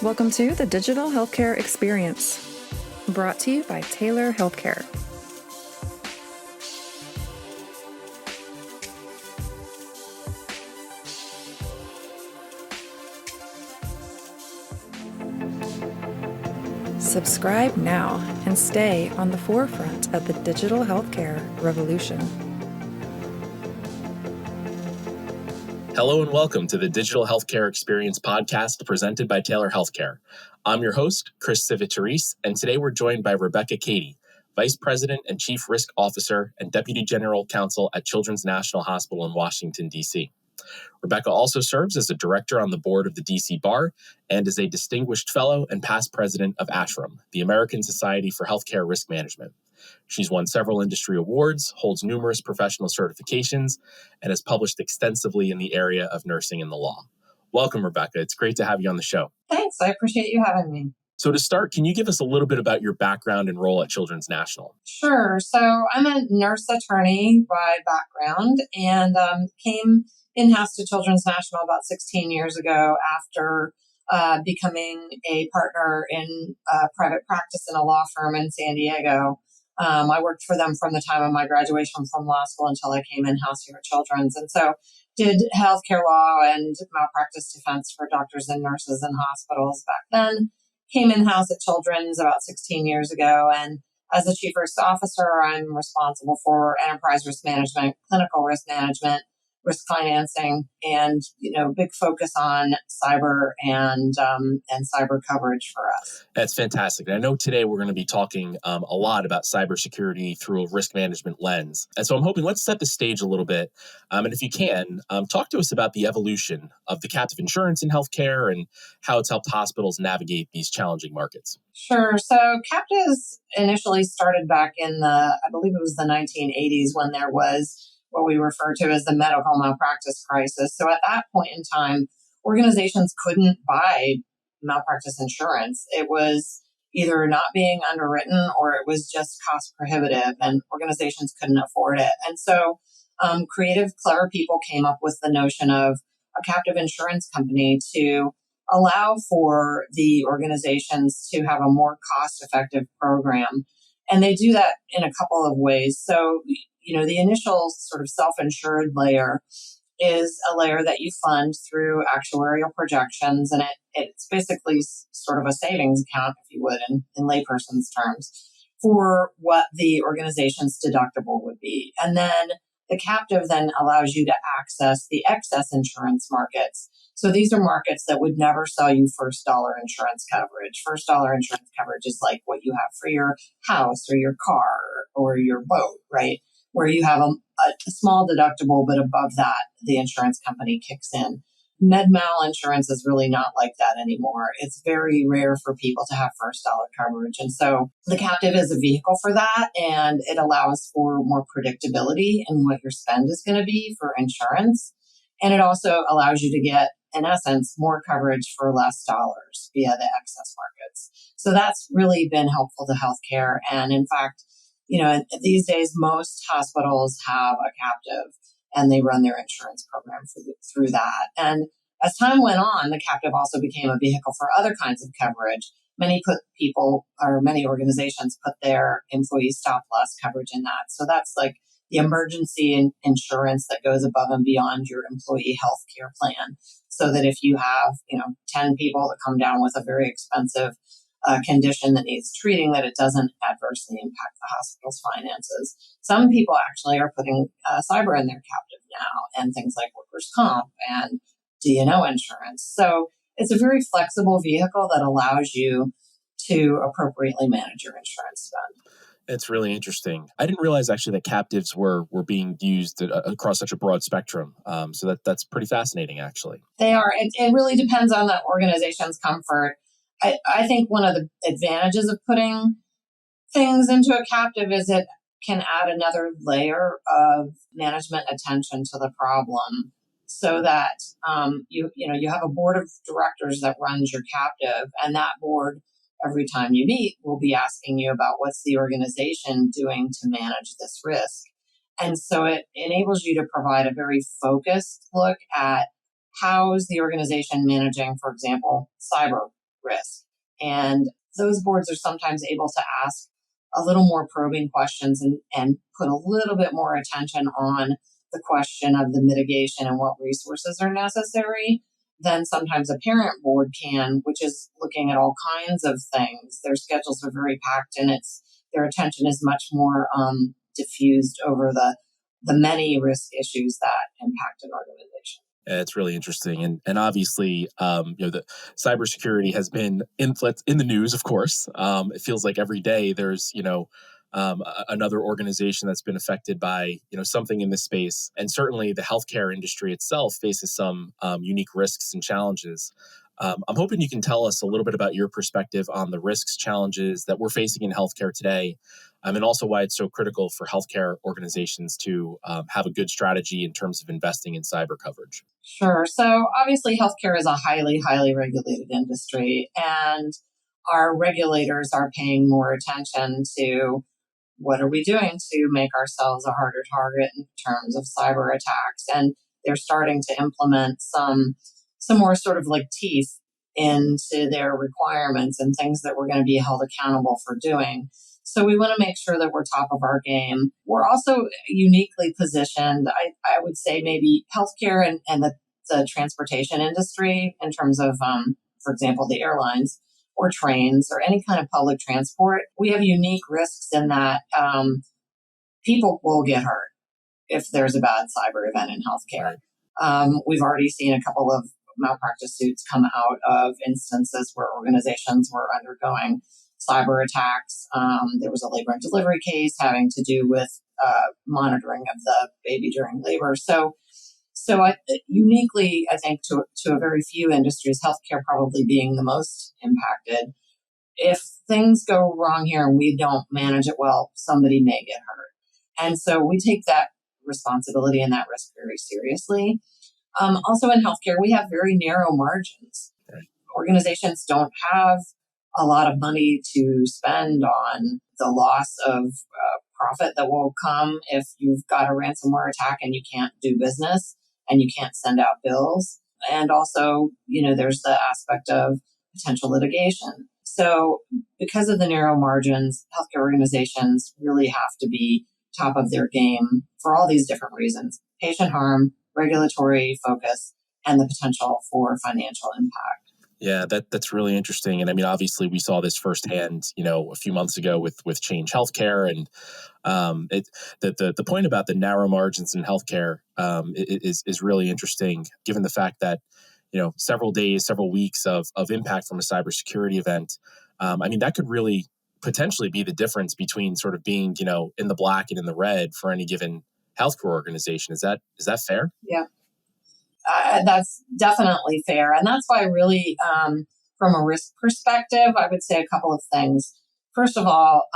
Welcome to the Digital Healthcare Experience, brought to you by Taylor Healthcare. Subscribe now and stay on the forefront of the digital healthcare revolution. Hello and welcome to the Digital Healthcare Experience podcast presented by Taylor Healthcare. I'm your host, Chris Civitarice, and today we're joined by Rebecca Cady, Vice President and Chief Risk Officer and Deputy General Counsel at Children's National Hospital in Washington, D.C. Rebecca also serves as a director on the board of the D.C. Bar and is a distinguished fellow and past president of ASHRM, the American Society for Healthcare Risk Management. She's won several industry awards, holds numerous professional certifications, and has published extensively in the area of nursing and the law. Welcome, Rebecca. It's great to have you on the show. Thanks. I appreciate you having me. So to start, can you give us a little bit about your background and role at Children's National? Sure. So I'm a nurse attorney by background and came in-house to Children's National about 16 years ago after becoming a partner in private practice in a law firm in San Diego. I worked for them from the time of my graduation from law school until I came in-house here at Children's. And so did healthcare law and malpractice defense for doctors and nurses in hospitals back then. Came in-house at Children's about 16 years ago. And as the Chief Risk Officer, I'm responsible for enterprise risk management, clinical risk management, risk financing, and, big focus on cyber and cyber coverage for us. That's fantastic. And I know today we're going to be talking a lot about cybersecurity through a risk management lens. And so I'm hoping let's set the stage a little bit. And if you can, talk to us about the evolution of the captive insurance in healthcare and how it's helped hospitals navigate these challenging markets. Sure. So captives initially started back in I believe it was the 1980s when there was what we refer to as the medical malpractice crisis. So at that point in time, organizations couldn't buy malpractice insurance. It was either not being underwritten or it was just cost prohibitive and organizations couldn't afford it. And so creative, clever people came up with the notion of a captive insurance company to allow for the organizations to have a more cost-effective program. And they do that in a couple of ways. So, the initial sort of self-insured layer is a layer that you fund through actuarial projections. And it's basically sort of a savings account, if you would, in layperson's terms, for what the organization's deductible would be. And then the captive then allows you to access the excess insurance markets. So these are markets that would never sell you first dollar insurance coverage. First dollar insurance coverage is like what you have for your house or your car or your boat, right? Where you have a small deductible, but above that, the insurance company kicks in. Med-mal insurance is really not like that anymore. It's very rare for people to have first dollar coverage. And so the captive is a vehicle for that, and it allows for more predictability in what your spend is going to be for insurance. And it also allows you to get, in essence, more coverage for less dollars via the excess markets. So that's really been helpful to healthcare. And in fact, these days, most hospitals have a captive and they run their insurance program through that. And as time went on, the captive also became a vehicle for other kinds of coverage. Many organizations put their employee stop loss coverage in that. So that's like the emergency insurance that goes above and beyond your employee health care plan. So that if you have, 10 people that come down with a very expensive condition that needs treating, that it doesn't adversely impact the hospital's finances. Some people actually are putting cyber in their captive now and things like workers' comp and D&O insurance. So it's a very flexible vehicle that allows you to appropriately manage your insurance spend. It's really interesting. I didn't realize actually that captives were being used across such a broad spectrum. So that's pretty fascinating, actually. They are. It really depends on the organization's comfort. I think one of the advantages of putting things into a captive is it can add another layer of management attention to the problem so that you have a board of directors that runs your captive, and that board, every time you meet, will be asking you about what's the organization doing to manage this risk. And so it enables you to provide a very focused look at how is the organization managing, for example, cyber risk. And those boards are sometimes able to ask a little more probing questions and put a little bit more attention on the question of the mitigation and what resources are necessary than sometimes a parent board can, which is looking at all kinds of things. Their schedules are very packed and their attention is much more diffused over the many risk issues that impact an organization. It's really interesting, and obviously, the cybersecurity has been in the news. Of course, it feels like every day there's another organization that's been affected by something in this space, and certainly the healthcare industry itself faces some unique risks and challenges. I'm hoping you can tell us a little bit about your perspective on the risks, challenges that we're facing in healthcare today, and also why it's so critical for healthcare organizations to have a good strategy in terms of investing in cyber coverage. Sure. So obviously healthcare is a highly, highly regulated industry, and our regulators are paying more attention to what are we doing to make ourselves a harder target in terms of cyber attacks. And they're starting to implement some more sort of like teeth into their requirements and things that we're going to be held accountable for doing. So we want to make sure that we're top of our game. We're also uniquely positioned, I would say maybe healthcare and the transportation industry in terms of, for example, the airlines or trains or any kind of public transport. We have unique risks in that people will get hurt if there's a bad cyber event in healthcare. We've already seen a couple of malpractice suits come out of instances where organizations were undergoing cyber attacks. There was a labor and delivery case having to do with monitoring of the baby during labor. So uniquely, I think to a very few industries, healthcare probably being the most impacted. If things go wrong here and we don't manage it well, somebody may get hurt. And so we take that responsibility and that risk very seriously. Also in healthcare, we have very narrow margins. Right. Organizations don't have a lot of money to spend on the loss of profit that will come if you've got a ransomware attack and you can't do business and you can't send out bills. And also, there's the aspect of potential litigation. So because of the narrow margins, healthcare organizations really have to be top of their game for all these different reasons: patient harm, regulatory focus, and the potential for financial impact. Yeah, that's really interesting. And I mean, obviously, we saw this firsthand, a few months ago with Change Healthcare, and the point about the narrow margins in healthcare is really interesting, given the fact that several days, several weeks of impact from a cybersecurity event. I mean, that could really potentially be the difference between sort of being in the black and in the red for any given healthcare organization. Is that fair? Yeah. That's definitely fair. And that's why really, from a risk perspective, I would say a couple of things. First of all,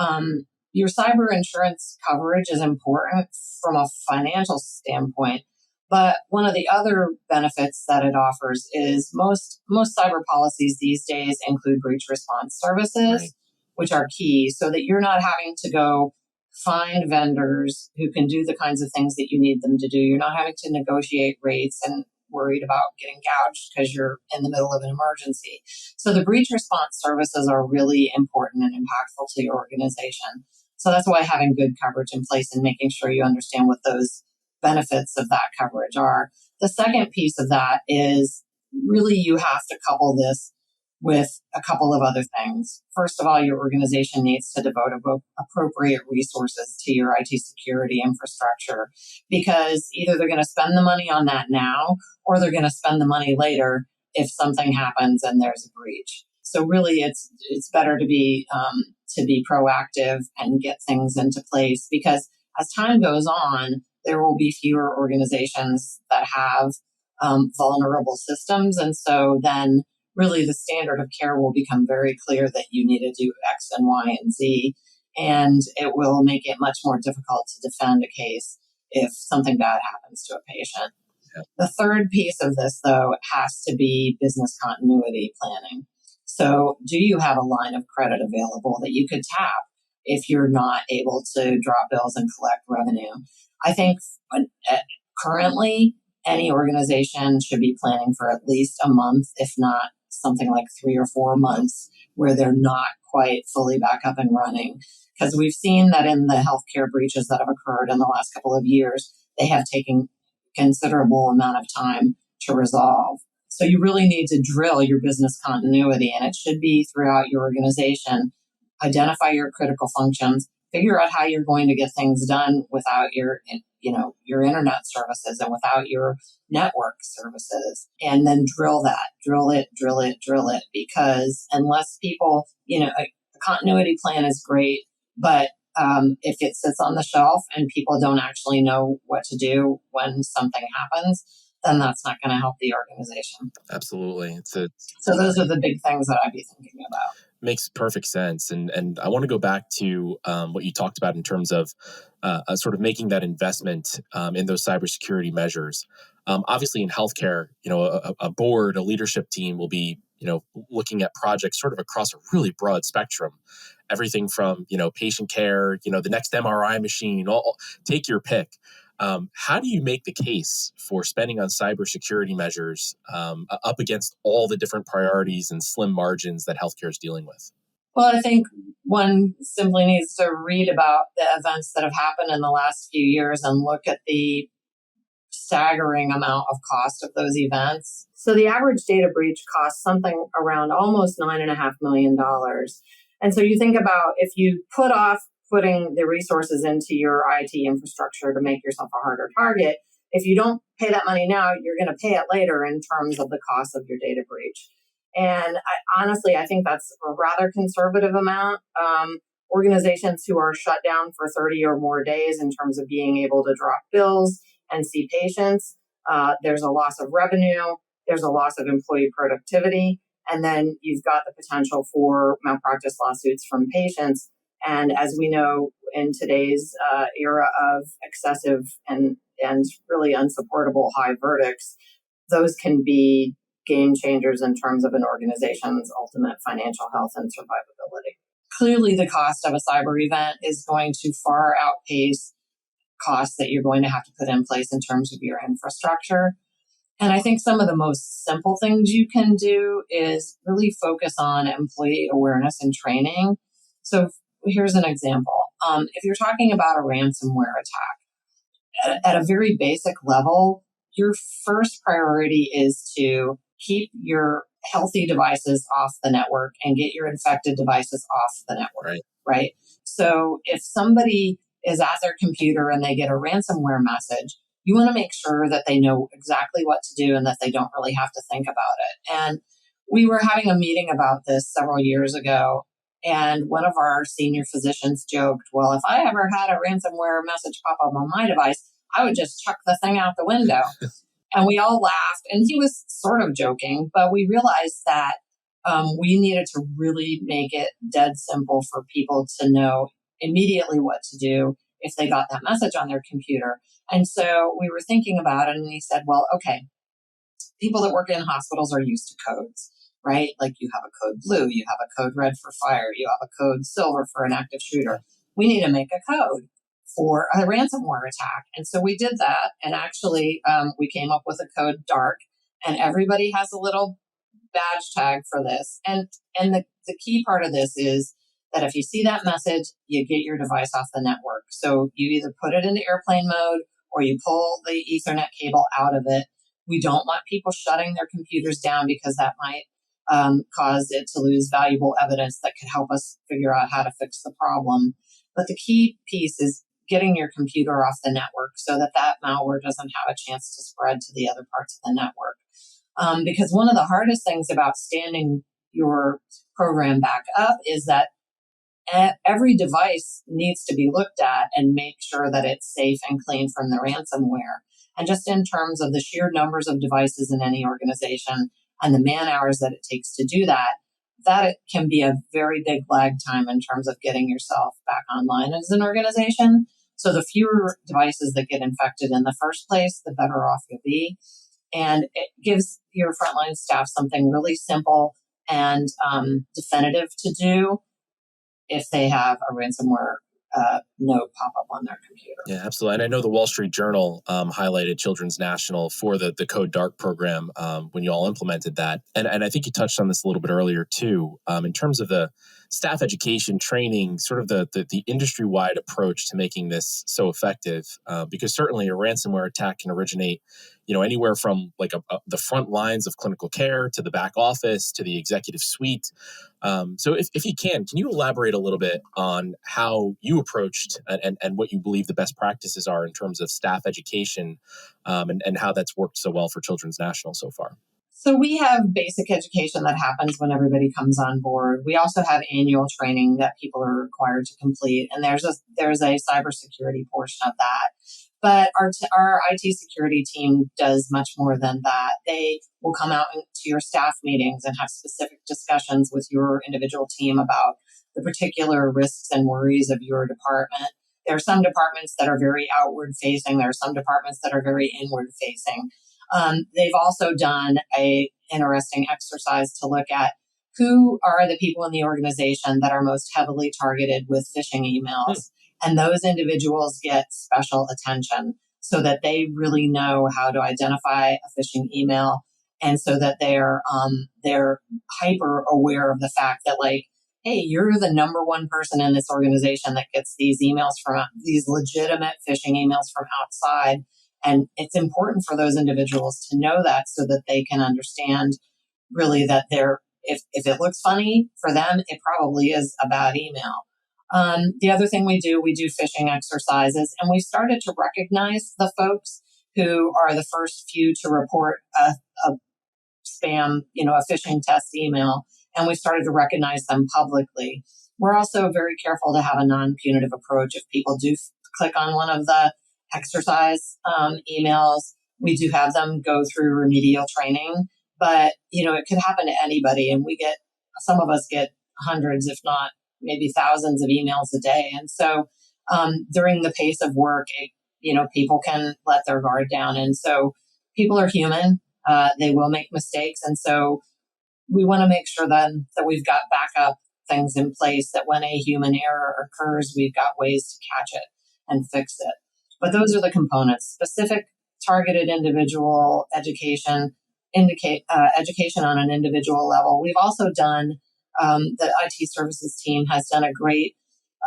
your cyber insurance coverage is important from a financial standpoint. But one of the other benefits that it offers is most cyber policies these days include breach response services, right, which are key, so that you're not having to go find vendors who can do the kinds of things that you need them to do. You're not having to negotiate rates and worried about getting gouged because you're in the middle of an emergency. So the breach response services are really important and impactful to your organization. So that's why having good coverage in place and making sure you understand what those benefits of that coverage are. The second piece of that is really you have to couple this with a couple of other things. First of all, your organization needs to devote appropriate resources to your IT security infrastructure, because either they're going to spend the money on that now or they're going to spend the money later if something happens and there's a breach. So really it's better to be proactive and get things into place, because as time goes on, there will be fewer organizations that have vulnerable systems. And so then really the standard of care will become very clear that you need to do X and Y and Z, and it will make it much more difficult to defend a case if something bad happens to a patient. Yeah. The third piece of this, though, has to be business continuity planning. So do you have a line of credit available that you could tap if you're not able to drop bills and collect revenue? I think currently any organization should be planning for at least a month, if not something like 3 or 4 months where they're not quite fully back up and running. Because we've seen that in the healthcare breaches that have occurred in the last couple of years, they have taken considerable amount of time to resolve. So you really need to drill your business continuity, and it should be throughout your organization. Identify your critical functions, figure out how you're going to get things done without your internet services and without your network services, and then drill it, because unless people, a continuity plan is great, but if it sits on the shelf and people don't actually know what to do when something happens, then that's not going to help the organization. Absolutely. So those are the big things that I'd be thinking about. Makes perfect sense. And I want to go back to what you talked about in terms of sort of making that investment in those cybersecurity measures. Obviously, in healthcare, a board, a leadership team will be, looking at projects sort of across a really broad spectrum. Everything from, patient care, the next MRI machine, take your pick. How do you make the case for spending on cybersecurity measures up against all the different priorities and slim margins that healthcare is dealing with? Well, I think one simply needs to read about the events that have happened in the last few years and look at the staggering amount of cost of those events. So the average data breach costs something around almost $9.5 million. And so you think about, if you put off putting the resources into your IT infrastructure to make yourself a harder target, if you don't pay that money now, you're going to pay it later in terms of the cost of your data breach. And I think that's a rather conservative amount. Organizations who are shut down for 30 or more days in terms of being able to drop bills and see patients, there's a loss of revenue, there's a loss of employee productivity, and then you've got the potential for malpractice lawsuits from patients. And as we know, in today's era of excessive and really unsupportable high verdicts, those can be game changers in terms of an organization's ultimate financial health and survivability. Clearly, the cost of a cyber event is going to far outpace costs that you're going to have to put in place in terms of your infrastructure. And I think some of the most simple things you can do is really focus on employee awareness and training. So here's an example. If you're talking about a ransomware attack, at a very basic level, your first priority is to keep your healthy devices off the network and get your infected devices off the network, right? So if somebody is at their computer and they get a ransomware message, you want to make sure that they know exactly what to do and that they don't really have to think about it. And we were having a meeting about this several years ago, and one of our senior physicians joked, well, if I ever had a ransomware message pop up on my device, I would just chuck the thing out the window. And we all laughed, and he was sort of joking, but we realized that we needed to really make it dead simple for people to know immediately what to do if they got that message on their computer. And so we were thinking about it, and we said, well, okay, people that work in hospitals are used to codes, right? Like you have a code blue, you have a code red for fire, you have a code silver for an active shooter. We need to make a code for a ransomware attack. And so we did that. And actually, we came up with a code dark, and everybody has a little badge tag for this. And the key part of this is that if you see that message, you get your device off the network. So you either put it into airplane mode or you pull the Ethernet cable out of it. We don't want people shutting their computers down because that might cause it to lose valuable evidence that could help us figure out how to fix the problem. But the key piece is getting your computer off the network so that malware doesn't have a chance to spread to the other parts of the network. Because one of the hardest things about standing your program back up is that every device needs to be looked at and make sure that it's safe and clean from the ransomware. And just in terms of the sheer numbers of devices in any organization and the man hours that it takes to do that, that can be a very big lag time in terms of getting yourself back online as an organization. So the fewer devices that get infected in the first place, the better off you'll be. And it gives your frontline staff something really simple and definitive to do if they have a ransomware note pop up on their computer. Yeah, absolutely. And I know the Wall Street Journal highlighted Children's National for the Code Dark program when you all implemented that. And I think you touched on this a little bit earlier too, in terms of the staff education training, sort of the industry-wide approach to making this so effective, because certainly a ransomware attack can originate, anywhere from like the front lines of clinical care to the back office to the executive suite. So if you can you elaborate a little bit on how you approached and what you believe the best practices are in terms of staff education, and how that's worked so well for Children's National so far? So we have basic education that happens when everybody comes on board. We also have annual training that people are required to complete, and there's a cybersecurity portion of that. But our IT security team does much more than that. They will come out to your staff meetings and have specific discussions with your individual team about the particular risks and worries of your department. There are some departments that are very outward facing. There are some departments that are very inward facing. They've also done a interesting exercise to look at who are the people in the organization that are most heavily targeted with phishing emails. And those individuals get special attention so that they really know how to identify a phishing email, and so that they're hyper aware of the fact that, like, hey, you're the number one person in this organization that gets these emails from these legitimate phishing emails from outside. And it's important for those individuals to know that so that they can understand really that if it looks funny for them, it probably is a bad email. The other thing we do phishing exercises, and we started to recognize the folks who are the first few to report a spam, a phishing test email, and we started to recognize them publicly. We're also very careful to have a non-punitive approach. If people do click on one of the exercise emails, we do have them go through remedial training, but it could happen to anybody, and some of us get hundreds, if not maybe thousands of emails a day. And so during the pace of work, people can let their guard down. And so people are human. They will make mistakes. And so we want to make sure then that we've got backup things in place, that when a human error occurs, we've got ways to catch it and fix it. But those are the components: specific targeted individual education, education on an individual level. We've also done, the IT services team has done a great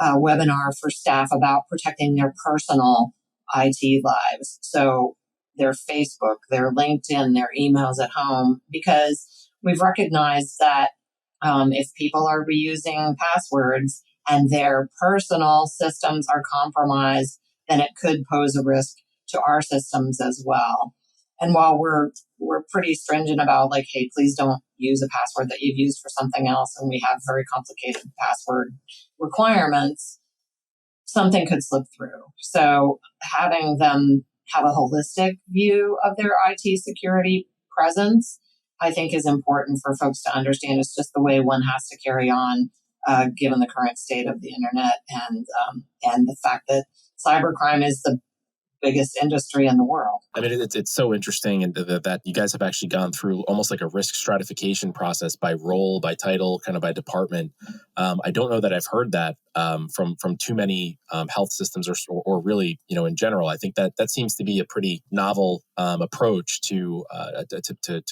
webinar for staff about protecting their personal IT lives. So their Facebook, their LinkedIn, their emails at home, because we've recognized that if people are reusing passwords and their personal systems are compromised, then it could pose a risk to our systems as well. And while we're pretty stringent about, like, hey, please don't use a password that you've used for something else, and we have very complicated password requirements, something could slip through. So having them have a holistic view of their IT security presence, I think, is important for folks to understand. It's just the way one has to carry on, given the current state of the internet and the fact that cybercrime is the biggest industry in the world. I mean, it's so interesting, and that you guys have actually gone through almost like a risk stratification process by role, by title, kind of by department. I don't know that I've heard that from too many health systems or really, in general. I think that seems to be a pretty novel approach to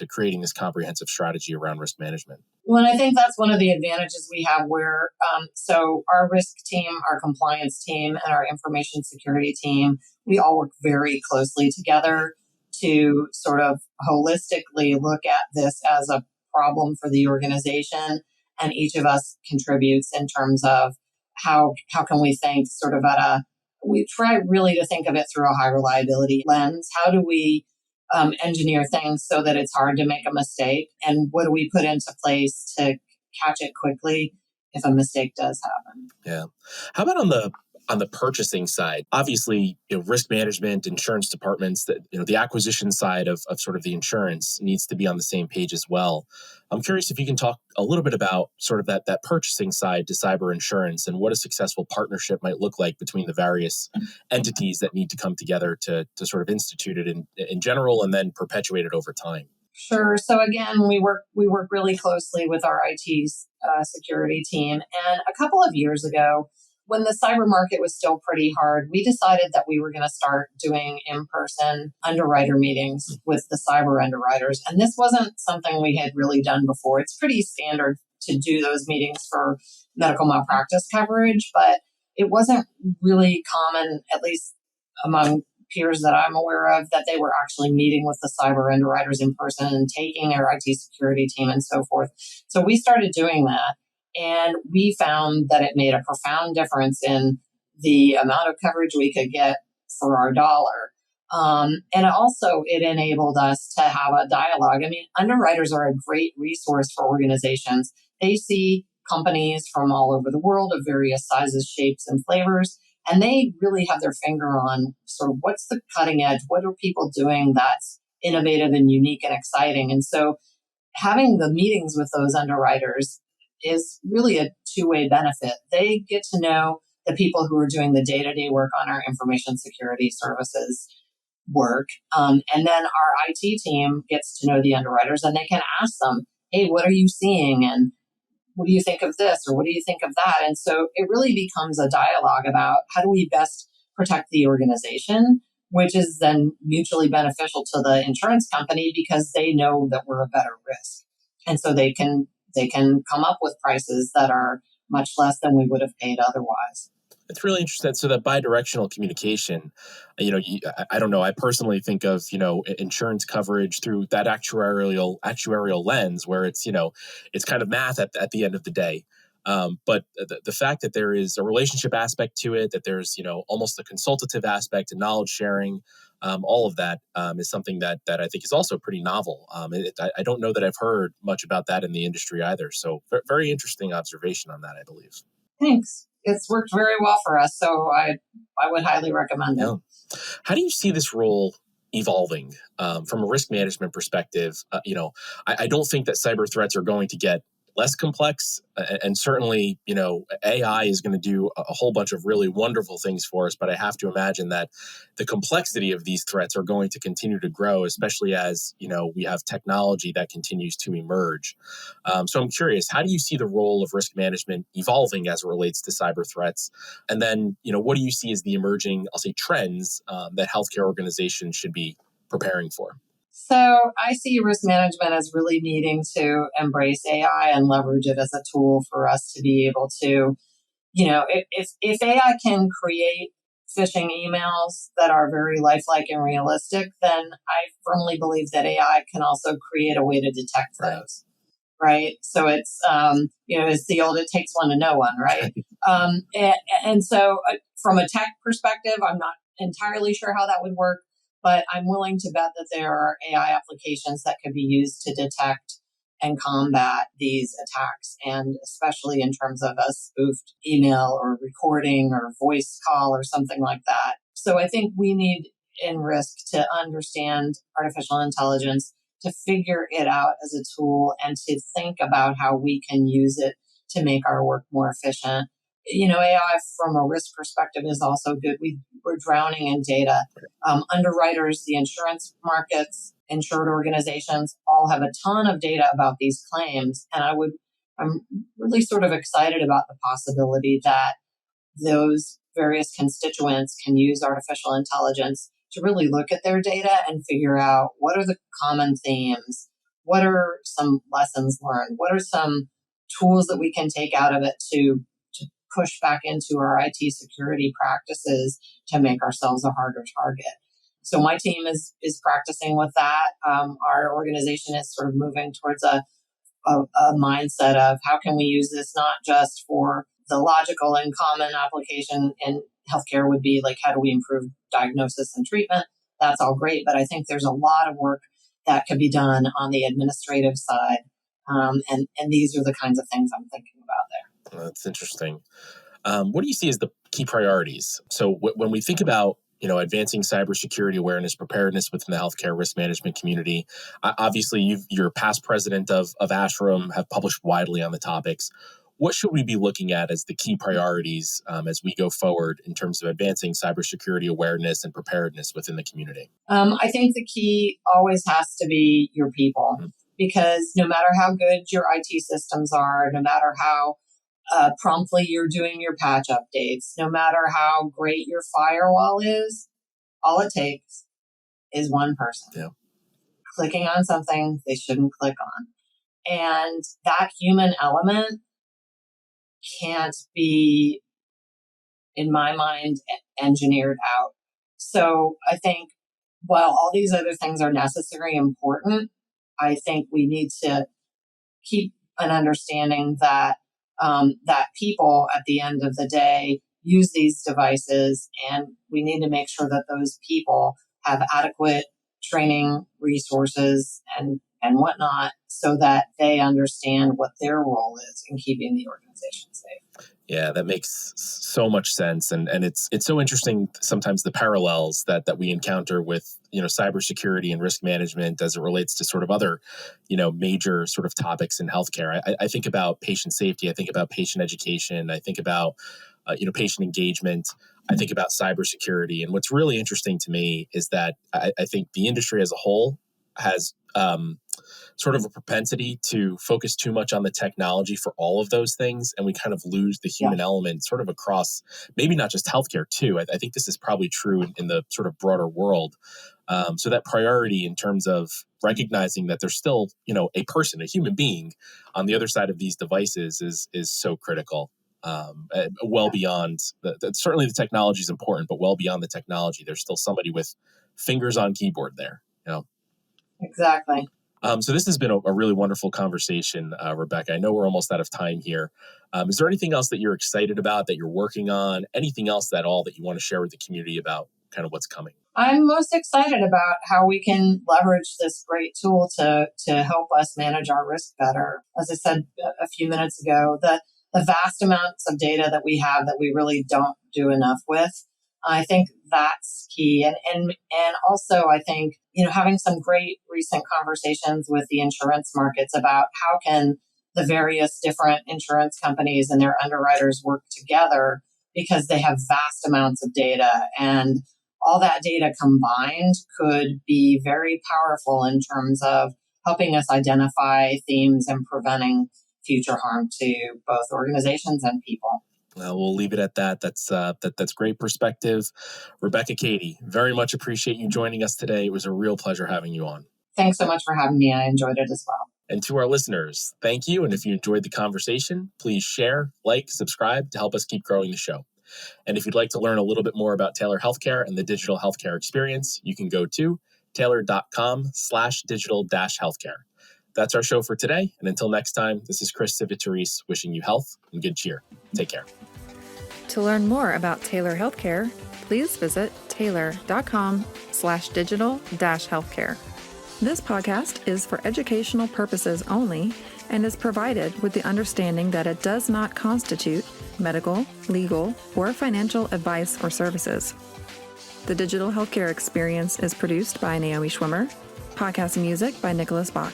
creating this comprehensive strategy around risk management. Well, and I think that's one of the advantages we have where, so our risk team, our compliance team, and our information security team, we all work very closely together to sort of holistically look at this as a problem for the organization. And each of us contributes in terms of how can we think sort of we try really to think of it through a high reliability lens. How do we engineer things so that it's hard to make a mistake? And what do we put into place to catch it quickly if a mistake does happen? Yeah. How about on the purchasing side? Obviously, risk management, insurance departments, that the acquisition side of sort of the insurance needs to be on the same page as well. I'm curious if you can talk a little bit about sort of that purchasing side to cyber insurance and what a successful partnership might look like between the various entities that need to come together to sort of institute it in general and then perpetuate it over time. Sure. So again, we work really closely with our IT security team. And a couple of years ago, when the cyber market was still pretty hard, we decided that we were going to start doing in-person underwriter meetings with the cyber underwriters. And this wasn't something we had really done before. It's pretty standard to do those meetings for medical malpractice coverage, but it wasn't really common, at least among peers that I'm aware of, that they were actually meeting with the cyber underwriters in person and taking our IT security team and so forth. So we started doing that. And we found that it made a profound difference in the amount of coverage we could get for our dollar. And also, it enabled us to have a dialogue. I mean, underwriters are a great resource for organizations. They see companies from all over the world of various sizes, shapes, and flavors, and they really have their finger on sort of what's the cutting edge, what are people doing that's innovative and unique and exciting. And so having the meetings with those underwriters is really a two-way benefit. They get to know the people who are doing the day-to-day work on our information security services work. And then our IT team gets to know the underwriters and they can ask them, hey, what are you seeing? And what do you think of this? Or what do you think of that? And so it really becomes a dialogue about how do we best protect the organization, which is then mutually beneficial to the insurance company because they know that we're a better risk. And so they can come up with prices that are much less than we would have paid otherwise. It's really interesting. So that bidirectional communication, I don't know. I personally think of, insurance coverage through that actuarial lens where it's kind of math at the end of the day. But the fact that there is a relationship aspect to it, that there's, almost a consultative aspect and knowledge sharing, all of that is something that I think is also pretty novel. I don't know that I've heard much about that in the industry either. So very interesting observation on that, I believe. Thanks. It's worked very well for us. So I would highly recommend it. Yeah. How do you see this role evolving from a risk management perspective? I don't think that cyber threats are going to get less complex. And certainly, AI is going to do a whole bunch of really wonderful things for us. But I have to imagine that the complexity of these threats are going to continue to grow, especially as, we have technology that continues to emerge. So I'm curious, how do you see the role of risk management evolving as it relates to cyber threats? And then, what do you see as the emerging, I'll say, trends that healthcare organizations should be preparing for? So I see risk management as really needing to embrace AI and leverage it as a tool for us to be able to, if AI can create phishing emails that are very lifelike and realistic, then I firmly believe that AI can also create a way to detect those. Right. So it's, it's the old, it takes one to know one. Right. And so from a tech perspective, I'm not entirely sure how that would work. But I'm willing to bet that there are AI applications that could be used to detect and combat these attacks, and especially in terms of a spoofed email or recording or voice call or something like that. So I think we need in risk to understand artificial intelligence, to figure it out as a tool and to think about how we can use it to make our work more efficient. AI from a risk perspective is also good. We're drowning in data. Underwriters, the insurance markets, insured organizations all have a ton of data about these claims. And I'm really sort of excited about the possibility that those various constituents can use artificial intelligence to really look at their data and figure out what are the common themes, what are some lessons learned, what are some tools that we can take out of it to push back into our IT security practices to make ourselves a harder target. So my team is practicing with that. Our organization is sort of moving towards a mindset of how can we use this not just for the logical and common application in healthcare would be like how do we improve diagnosis and treatment. That's all great, but I think there's a lot of work that could be done on the administrative side. And these are the kinds of things I'm thinking about there. That's interesting. What do you see as the key priorities? So when we think about advancing cybersecurity awareness, preparedness within the healthcare risk management community, obviously you're past president of ASHRM, have published widely on the topics. What should we be looking at as the key priorities as we go forward in terms of advancing cybersecurity awareness and preparedness within the community? I think the key always has to be your people, because no matter how good your IT systems are, no matter how promptly you're doing your patch updates. No matter how great your firewall is, all it takes is one person clicking on something they shouldn't click on. And that human element can't be, in my mind, engineered out. So I think while all these other things are necessary and important, I think we need to keep an understanding that that people at the end of the day use these devices, and we need to make sure that those people have adequate training, resources, and whatnot, so that they understand what their role is in keeping the organization safe. Yeah, that makes so much sense, and it's so interesting sometimes the parallels that we encounter with cybersecurity and risk management as it relates to sort of other major sort of topics in healthcare. I think about patient safety, I think about patient education, I think about patient engagement, I think about cybersecurity, and what's really interesting to me is that I think the industry as a whole has sort of a propensity to focus too much on the technology for all of those things. And we kind of lose the human element sort of across, maybe not just healthcare too. I think this is probably true in the sort of broader world. So that priority in terms of recognizing that there's still, a person, a human being on the other side of these devices is so critical. Well beyond, certainly the technology is important, but well beyond the technology, there's still somebody with fingers on keyboard there. Exactly. So this has been a really wonderful conversation, Rebecca. I know we're almost out of time here. Is there anything else that you're excited about, that you're working on? Anything else at all that you want to share with the community about kind of what's coming? I'm most excited about how we can leverage this great tool to help us manage our risk better. As I said a few minutes ago, the vast amounts of data that we have that we really don't do enough with, I think that's key. And also, I think, having some great recent conversations with the insurance markets about how can the various different insurance companies and their underwriters work together, because they have vast amounts of data, and all that data combined could be very powerful in terms of helping us identify themes and preventing future harm to both organizations and people. We'll leave it at that. That's great perspective. Rebecca, Cady, very much appreciate you joining us today. It was a real pleasure having you on. Thanks so much for having me. I enjoyed it as well. And to our listeners, thank you. And if you enjoyed the conversation, please share, like, subscribe to help us keep growing the show. And if you'd like to learn a little bit more about Taylor Healthcare and the digital healthcare experience, you can go to taylor.com/digital-healthcare. That's our show for today. And until next time, this is Chris Civitarice wishing you health and good cheer. Take care. To learn more about Taylor Healthcare, please visit taylor.com/digital-healthcare. This podcast is for educational purposes only and is provided with the understanding that it does not constitute medical, legal, or financial advice or services. The Digital Healthcare Experience is produced by Naomi Schwimmer. Podcast music by Nicholas Bach.